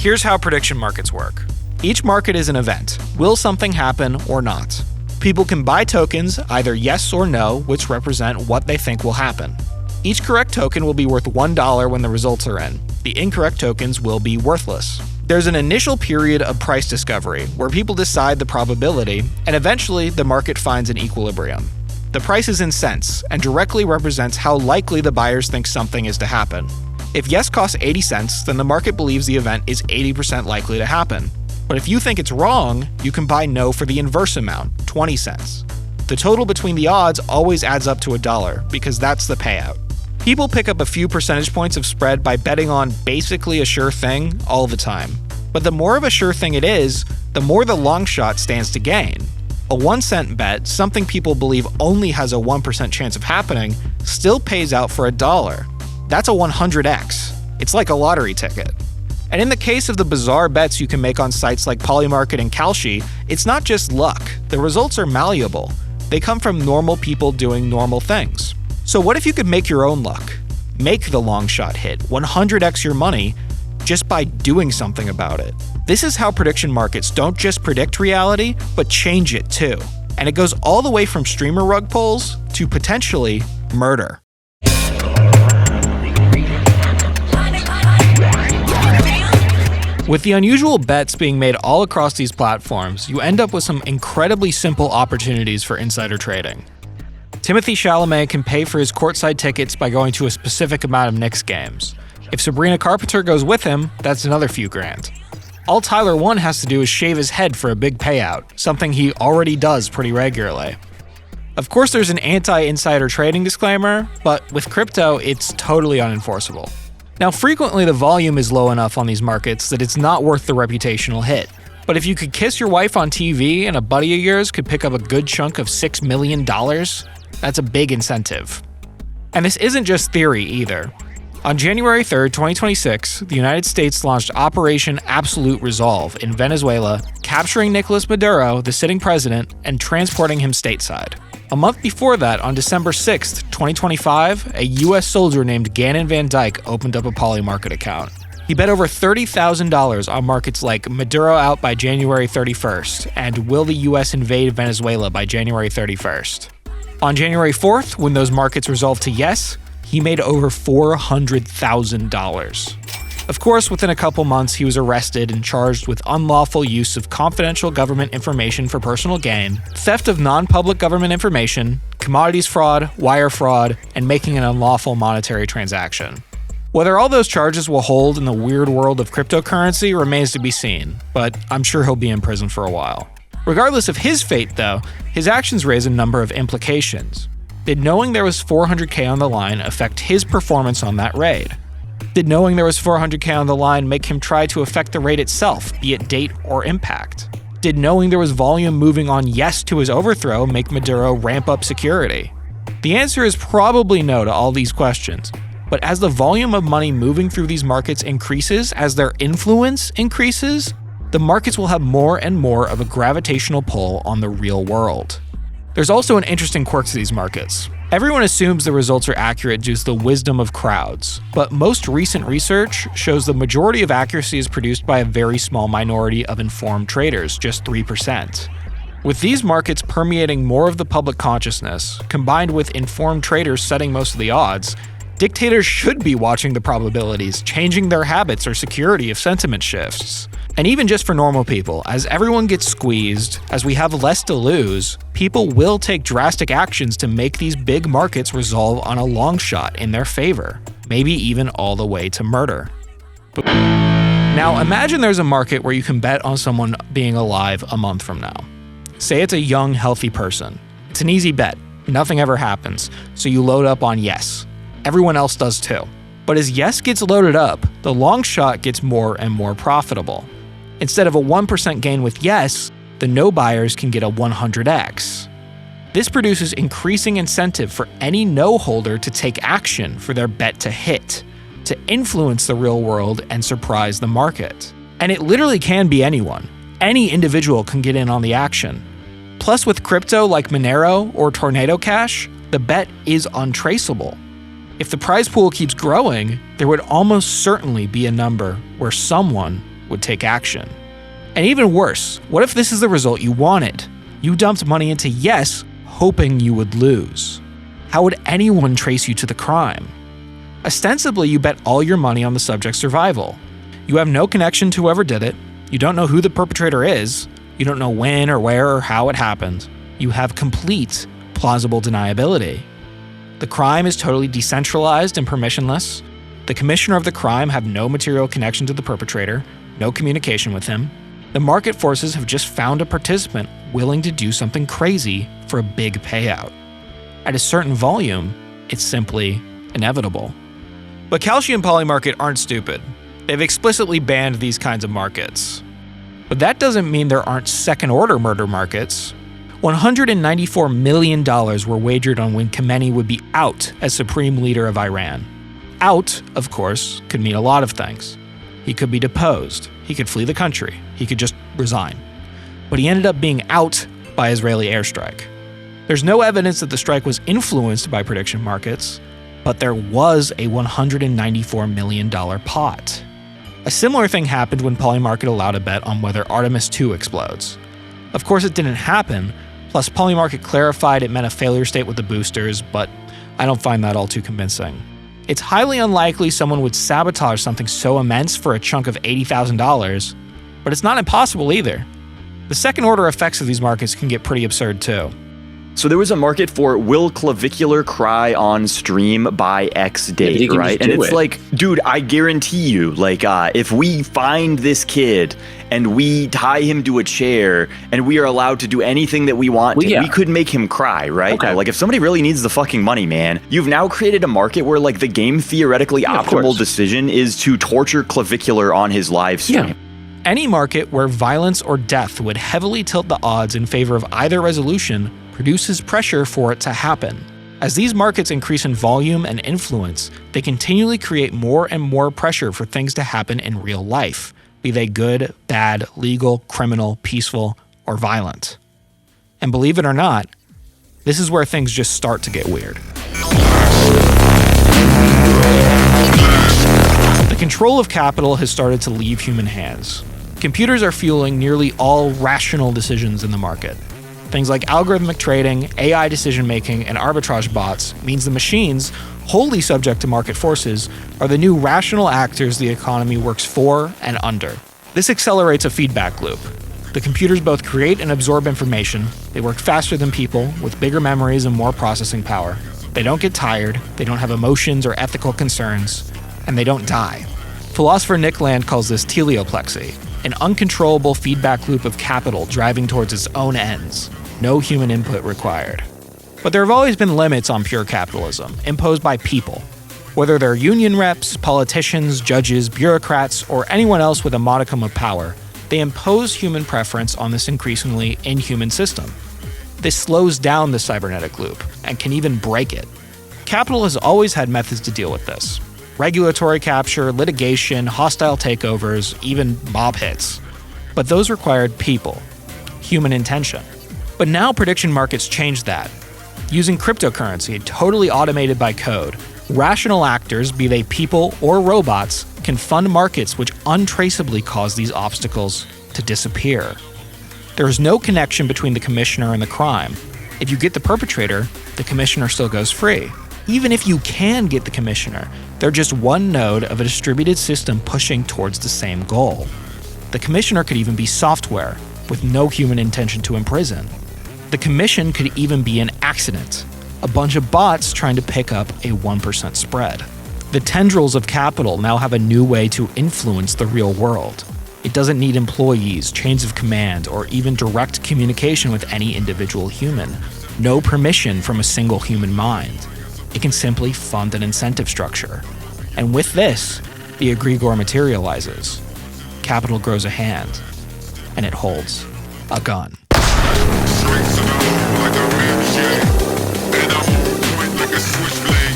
Here's how prediction markets work. Each market is an event. Will something happen or not? People can buy tokens, either yes or no, which represent what they think will happen. Each correct token will be worth $1 when the results are in. The incorrect tokens will be worthless. There's an initial period of price discovery, where people decide the probability, and eventually the market finds an equilibrium. The price is in cents, and directly represents how likely the buyers think something is to happen. If yes costs 80 cents, then the market believes the event is 80% likely to happen. But if you think it's wrong, you can buy no for the inverse amount, 20 cents. The total between the odds always adds up to $1, because that's the payout. People pick up a few percentage points of spread by betting on basically a sure thing all the time. But the more of a sure thing it is, the more the long shot stands to gain. A 1-cent bet, something people believe only has a 1% chance of happening, still pays out for $1. That's a 100x. It's like a lottery ticket. And in the case of the bizarre bets you can make on sites like Polymarket and Kalshi, it's not just luck. The results are malleable. They come from normal people doing normal things. So what if you could make your own luck? Make the long shot hit, 100x your money, just by doing something about it. This is how prediction markets don't just predict reality, but change it too. And it goes all the way from streamer rug pulls to potentially murder. With the unusual bets being made all across these platforms, you end up with some incredibly simple opportunities for insider trading. Timothée Chalamet can pay for his courtside tickets by going to a specific amount of Knicks games. If Sabrina Carpenter goes with him, that's another few grand. All Tyler 1 has to do is shave his head for a big payout, something he already does pretty regularly. Of course, there's an anti-insider trading disclaimer, but with crypto, it's totally unenforceable. Now, frequently the volume is low enough on these markets that it's not worth the reputational hit. But if you could kiss your wife on TV and a buddy of yours could pick up a good chunk of $6 million, that's a big incentive. And this isn't just theory either. On January 3rd, 2026, the United States launched Operation Absolute Resolve in Venezuela, capturing Nicolas Maduro, the sitting president, and transporting him stateside. A month before that, on December 6th, 2025, a US soldier named Gannon Van Dyke opened up a polymarket account. He bet over $30,000 on markets like Maduro out by January 31st and will the US invade Venezuela by January 31st. On January 4th, when those markets resolved to yes, he made over $400,000. Of course, within a couple months, he was arrested and charged with unlawful use of confidential government information for personal gain, theft of non-public government information, commodities fraud, wire fraud, and making an unlawful monetary transaction. Whether all those charges will hold in the weird world of cryptocurrency remains to be seen, but I'm sure he'll be in prison for a while. Regardless of his fate, though, his actions raise a number of implications. Did knowing there was $400K on the line affect his performance on that raid? Did knowing there was $400K on the line make him try to affect the raid itself, be it date or impact? Did knowing there was volume moving on yes to his overthrow make Maduro ramp up security? The answer is probably no to all these questions, but as the volume of money moving through these markets increases, as their influence increases, the markets will have more and more of a gravitational pull on the real world. There's also an interesting quirk to these markets. Everyone assumes the results are accurate due to the wisdom of crowds, but most recent research shows the majority of accuracy is produced by a very small minority of informed traders, just 3%. With these markets permeating more of the public consciousness, combined with informed traders setting most of the odds, dictators should be watching the probabilities, changing their habits or security if sentiment shifts. And even just for normal people, as everyone gets squeezed, as we have less to lose, people will take drastic actions to make these big markets resolve on a long shot in their favor, maybe even all the way to murder. Now imagine there's a market where you can bet on someone being alive a month from now. Say it's a young, healthy person. It's an easy bet. Nothing ever happens, so you load up on yes. Everyone else does too. But as yes gets loaded up, the long shot gets more and more profitable. Instead of a 1% gain with yes, the no buyers can get a 100x. This produces increasing incentive for any no holder to take action for their bet to hit, to influence the real world and surprise the market. And it literally can be anyone. Any individual can get in on the action. Plus, with crypto like Monero or Tornado Cash, the bet is untraceable. If the prize pool keeps growing, there would almost certainly be a number where someone would take action. And even worse, what if this is the result you wanted? You dumped money into yes, hoping you would lose. How would anyone trace you to the crime? Ostensibly, you bet all your money on the subject's survival. You have no connection to whoever did it. You don't know who the perpetrator is. You don't know when or where or how it happened. You have complete, plausible deniability. The crime is totally decentralized and permissionless. The commissioner of the crime have no material connection to the perpetrator, no communication with him. The market forces have just found a participant willing to do something crazy for a big payout. At a certain volume, it's simply inevitable. But Kalshi and Polymarket aren't stupid. They've explicitly banned these kinds of markets. But that doesn't mean there aren't second-order murder markets. $194 million were wagered on when Khamenei would be out as supreme leader of Iran. Out, of course, could mean a lot of things. He could be deposed. He could flee the country. He could just resign. But he ended up being out by Israeli airstrike. There's no evidence that the strike was influenced by prediction markets, but there was a $194 million pot. A similar thing happened when Polymarket allowed a bet on whether Artemis II explodes. Of course, it didn't happen, plus Polymarket clarified it meant a failure state with the boosters, but I don't find that all too convincing. It's highly unlikely someone would sabotage something so immense for a chunk of $80,000, but it's not impossible either. The second-order effects of these markets can get pretty absurd too. So there was a market for will clavicular cry on stream by X date, right? And it's like, dude, I guarantee you, like, if we find this kid and we tie him to a chair and we are allowed to do anything that we want to, we could make him cry, right? Okay. Like, if somebody really needs the fucking money, man, you've now created a market where, like, the game theoretically optimal decision is to torture clavicular on his live stream. Yeah. Any market where violence or death would heavily tilt the odds in favor of either resolution produces pressure for it to happen. As these markets increase in volume and influence, they continually create more and more pressure for things to happen in real life, be they good, bad, legal, criminal, peaceful, or violent. And believe it or not, this is where things just start to get weird. The control of capital has started to leave human hands. Computers are fueling nearly all rational decisions in the market. Things like algorithmic trading, AI decision-making, and arbitrage bots means the machines, wholly subject to market forces, are the new rational actors the economy works for and under. This accelerates a feedback loop. The computers both create and absorb information, they work faster than people, with bigger memories and more processing power. They don't get tired, they don't have emotions or ethical concerns, and they don't die. Philosopher Nick Land calls this teleoplexy, an uncontrollable feedback loop of capital driving towards its own ends. No human input required. But there have always been limits on pure capitalism, imposed by people. Whether they're union reps, politicians, judges, bureaucrats, or anyone else with a modicum of power, they impose human preference on this increasingly inhuman system. This slows down the cybernetic loop, and can even break it. Capital has always had methods to deal with this. Regulatory capture, litigation, hostile takeovers, even mob hits. But those required people, human intention. But now prediction markets change that. Using cryptocurrency, totally automated by code, rational actors, be they people or robots, can fund markets which untraceably cause these obstacles to disappear. There is no connection between the commissioner and the crime. If you get the perpetrator, the commissioner still goes free. Even if you can get the commissioner, they're just one node of a distributed system pushing towards the same goal. The commissioner could even be software, with no human intention to imprison. The commission could even be an accident, a bunch of bots trying to pick up a 1% spread. The tendrils of capital now have a new way to influence the real world. It doesn't need employees, chains of command, or even direct communication with any individual human. No permission from a single human mind. It can simply fund an incentive structure. And with this, the egregore materializes. Capital grows a hand, and it holds a gun. Like a rim shit, and I hold point like a switch.